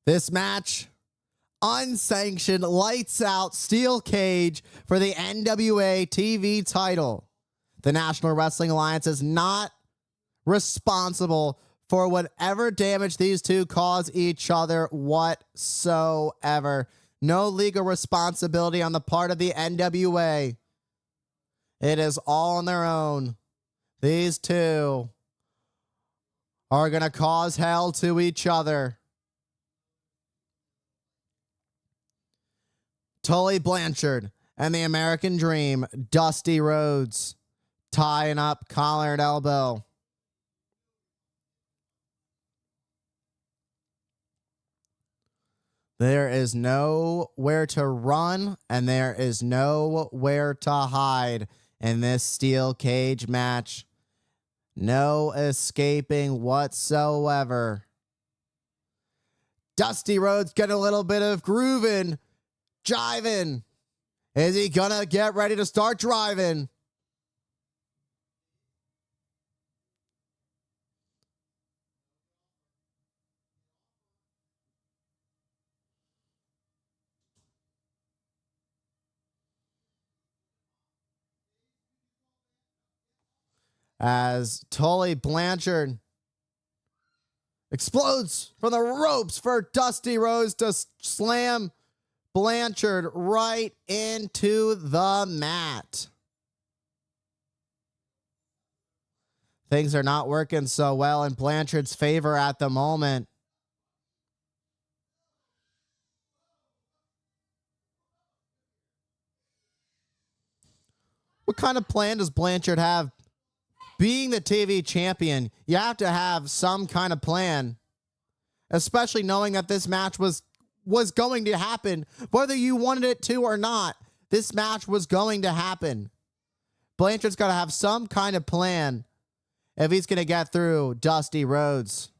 This match, unsanctioned, lights out, steel cage for the NWA TV title. The National Wrestling Alliance is not responsible for whatever damage these two cause each other whatsoever. No legal responsibility on the part of the NWA. It is all on their own. These two are going to cause hell to each other. Tully Blanchard and the American Dream, Dusty Rhodes, tying up collar and elbow. There is nowhere to run, and there is nowhere to hide in this steel cage match. No escaping whatsoever. Dusty Rhodes getting a little bit of grooving, jiving. Is he gonna get ready to start driving? As Tully Blanchard explodes from the ropes for Dusty Rhodes to slam Blanchard right into the mat. Things are not working so well in Blanchard's favor at the moment. What kind of plan does Blanchard have? Being the TV champion, you have to have some kind of plan, especially knowing that this match was going to happen, whether you wanted it to or not. This match was going to happen. Blanchard's got to have some kind of plan if he's going to get through Dusty Rhodes.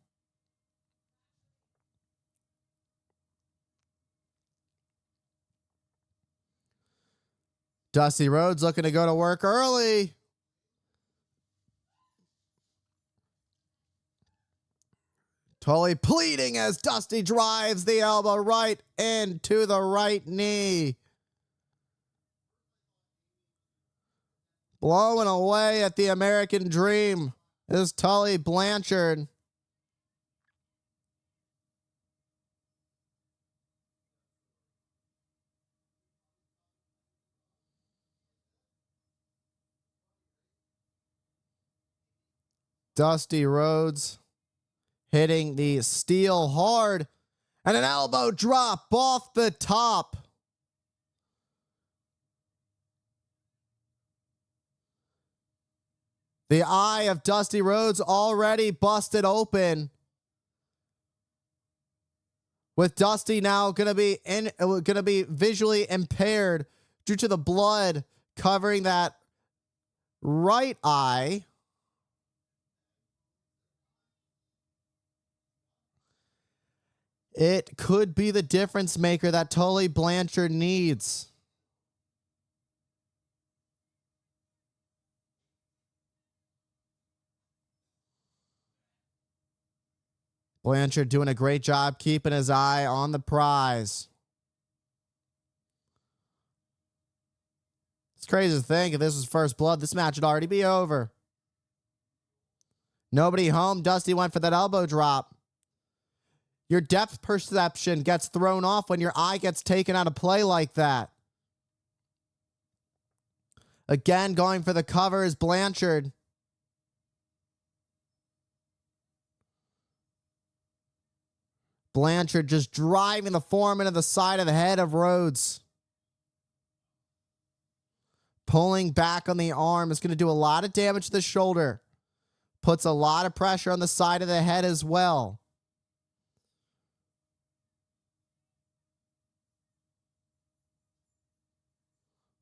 Dusty Rhodes looking to go to work early. Tully pleading as Dusty drives the elbow right into the right knee. Blowing away at the American Dream is Tully Blanchard. Dusty Rhodes hitting the steel hard, and an elbow drop off the top. The eye of Dusty Rhodes already busted open, with Dusty now going to be visually impaired due to the blood covering that right eye. It could be the difference maker that Tully Blanchard needs. Blanchard doing a great job keeping his eye on the prize. It's crazy to think if this was first blood, this match would already be over. Nobody home. Dusty went for that elbow drop. Your depth perception gets thrown off when your eye gets taken out of play like that. Again, going for the cover is Blanchard. Blanchard just driving the form into the side of the head of Rhodes. Pulling back on the arm is going to do a lot of damage to the shoulder. Puts a lot of pressure on the side of the head as well.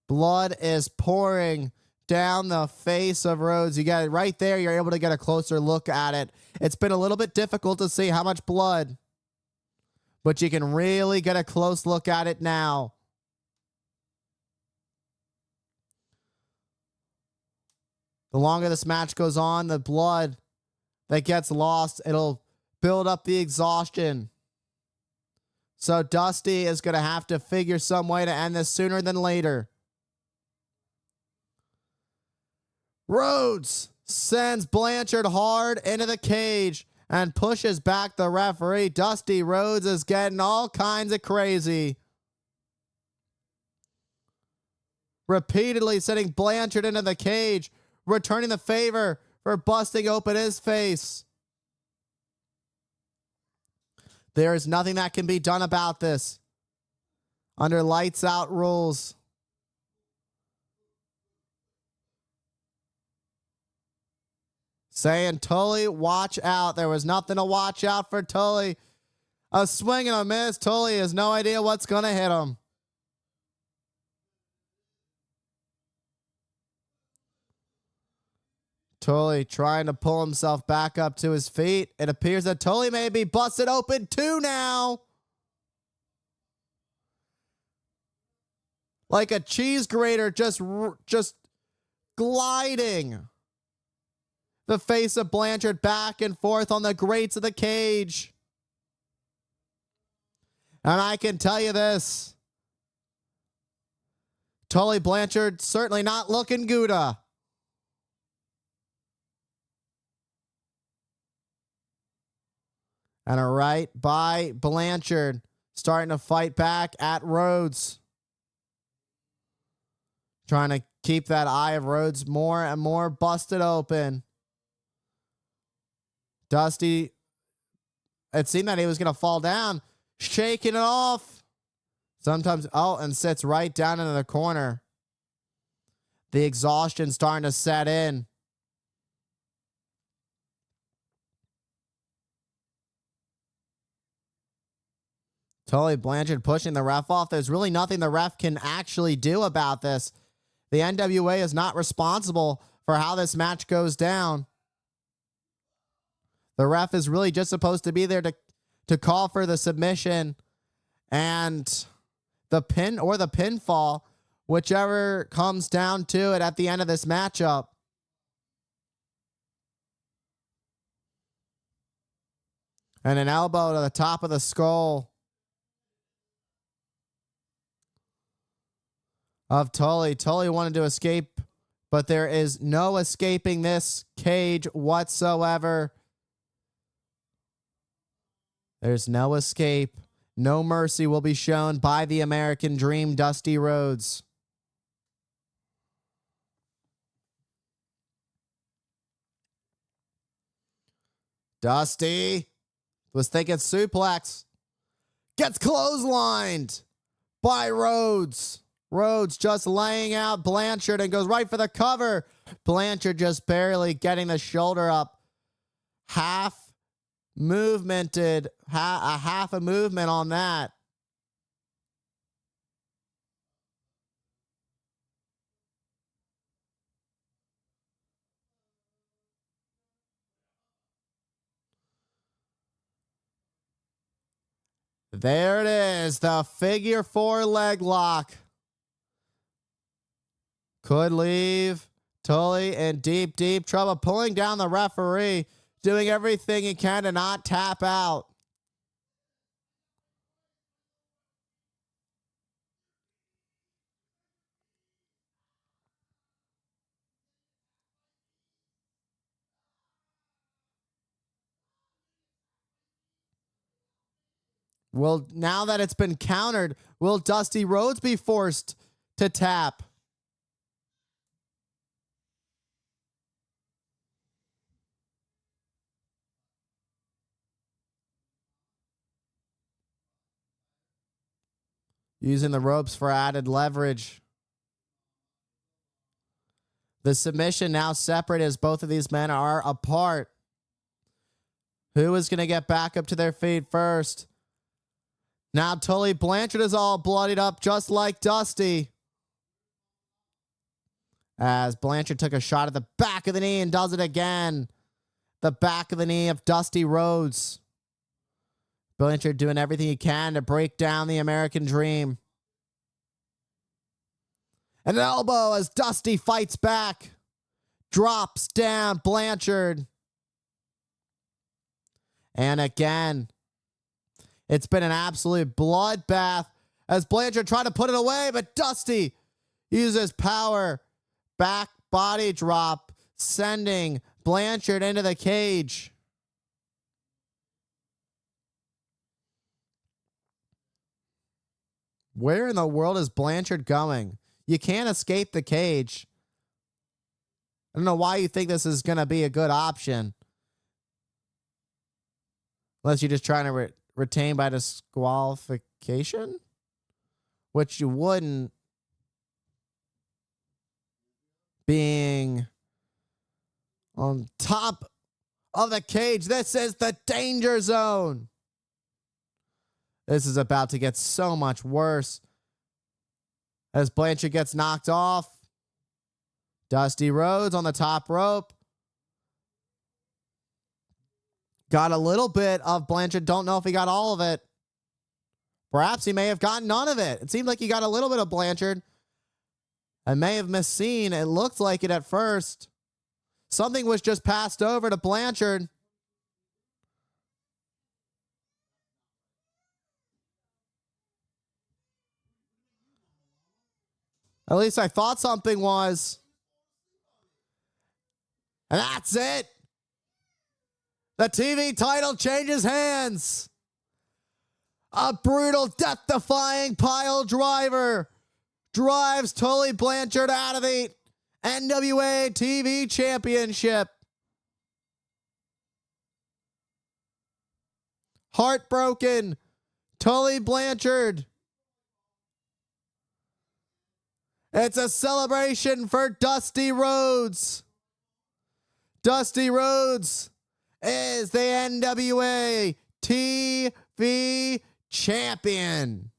Blood is pouring down the face of Rhodes. You got it right there. You're able to get a closer look at it. It's been a little bit difficult to see how much blood, but you can really get a close look at it now. The longer this match goes on, the blood that gets lost, it'll build up the exhaustion. So Dusty is going to have to figure some way to end this sooner than later. Rhodes sends Blanchard hard into the cage and pushes back the referee. Dusty Rhodes is getting all kinds of crazy. Repeatedly sending Blanchard into the cage, returning the favor for busting open his face. There is nothing that can be done about this under lights out rules. Saying, Tully, watch out. There was nothing to watch out for Tully. A swing and a miss. Tully has no idea what's going to hit him. Tully trying to pull himself back up to his feet. It appears that Tully may be busted open too now. Like a cheese grater just gliding the face of Blanchard back and forth on the grates of the cage. And I can tell you this. Tully Blanchard certainly not looking Gouda. And a right by Blanchard, starting to fight back at Rhodes. Trying to keep that eye of Rhodes more and more busted open. Dusty, it seemed that he was going to fall down, shaking it off. Sometimes, and sits right down into the corner. The exhaustion starting to set in. Tully Blanchard pushing the ref off. There's really nothing the ref can actually do about this. The NWA is not responsible for how this match goes down. The ref is really just supposed to be there to call for the submission and the pin or the pinfall, whichever comes down to it at the end of this matchup. And an elbow to the top of the skull of Tully. Tully wanted to escape, but there is no escaping this cage whatsoever. There's no escape. No mercy will be shown by the American Dream, Dusty Rhodes. Dusty was thinking suplex. Gets clotheslined by Rhodes. Rhodes just laying out Blanchard and goes right for the cover. Blanchard just barely getting the shoulder up. Half a movement on that. There it is, the figure 4 leg lock. Could leave Tully in deep, deep trouble, pulling down the referee, doing everything he can to not tap out. Well, now that it's been countered, will Dusty Rhodes be forced to tap? Using the ropes for added leverage. The submission now separate as both of these men are apart. Who is going to get back up to their feet first? Now Tully Blanchard is all bloodied up just like Dusty. As Blanchard took a shot at the back of the knee and does it again. The back of the knee of Dusty Rhodes. Blanchard doing everything he can to break down the American Dream. An elbow as Dusty fights back. Drops down Blanchard. And again, It's been an absolute bloodbath as Blanchard tried to put it away, but Dusty uses power. Back body drop, sending Blanchard into the cage. Where in the world is Blanchard going? You can't escape the cage. I don't know why you think this is going to be a good option. Unless you're just trying to retain by disqualification? Which you wouldn't. Being on top of the cage. This is the danger zone. This is about to get so much worse. As Blanchard gets knocked off. Dusty Rhodes on the top rope. Got a little bit of Blanchard. Don't know if he got all of it. Perhaps he may have gotten none of it. It seemed like he got a little bit of Blanchard. I may have misseen. It looked like it at first. Something was just passed over to Blanchard. At least I thought something was. And that's it. The TV title changes hands. A brutal, death-defying pile driver drives Tully Blanchard out of the NWA TV Championship. Heartbroken, Tully Blanchard. It's a celebration for Dusty Rhodes. Dusty Rhodes is the NWA TV champion.